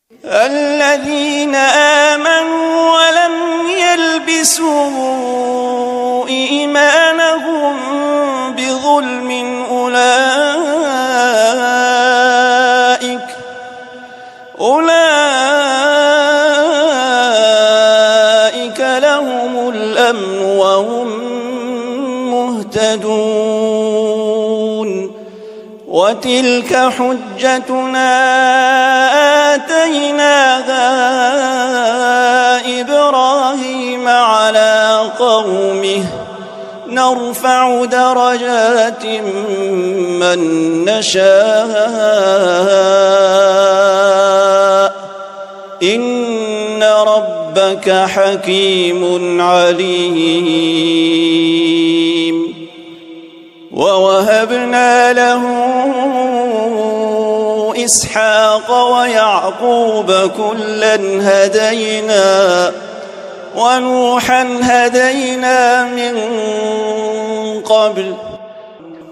الذين آمنوا ولم يلبسوا إيمانهم بظلم أولئك لهم الأمن وهم مهتدون. وتلك حجتنا آتيناها إبراهيم على قومه نرفع درجات من نشاء إن ربك حكيم عليم. ووهبنا له إسحاق ويعقوب كلا هدينا ونوحا هدينا من قبل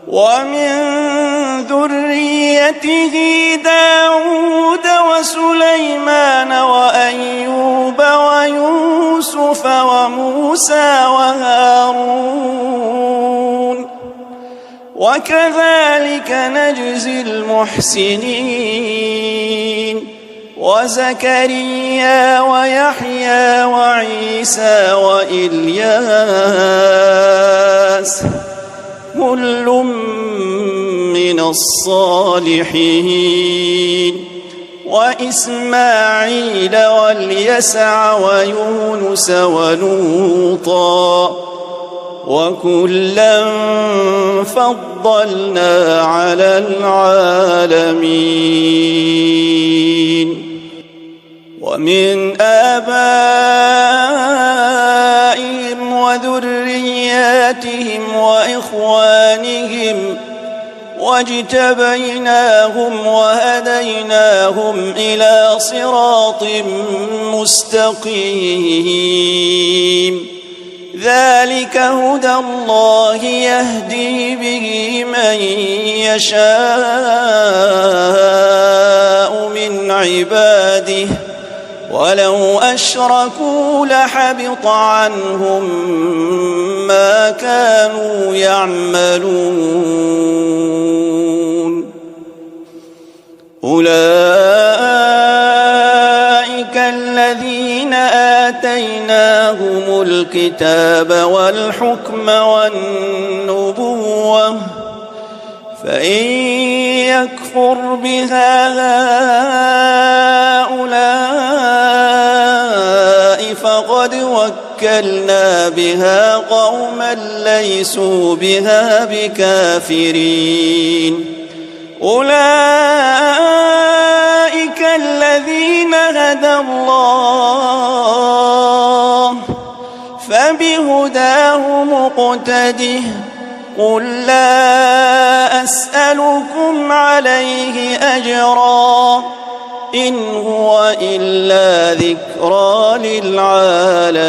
ومن ذريته داود وسليمان وأيوب ويوسف وموسى وهارون وكذلك نجزي المحسنين وزكريا ويحيى وعيسى وإلياس كل من الصالحين وإسماعيل واليسع ويونس ولوطا وكلا فضلنا على العالمين. ومن آبائهم وذرياتهم وإخوانهم واجتبيناهم وهديناهم إلى صراط مستقيم ذلك هدى الله يهدي به من يشاء من عباده ولو أشركوا لحبط عنهم ما كانوا يعملون. أولئك الذين آتيناهم الكتاب والحكم والنبوة فإن يكفر بها هؤلاء فقد وكلنا بها قوما ليسوا بها بكافرين. أولئك الذين هدى الله فبهداه مقتده قل لا أسألكم عليه أجرا إن هو إلا ذكرى للعالمين.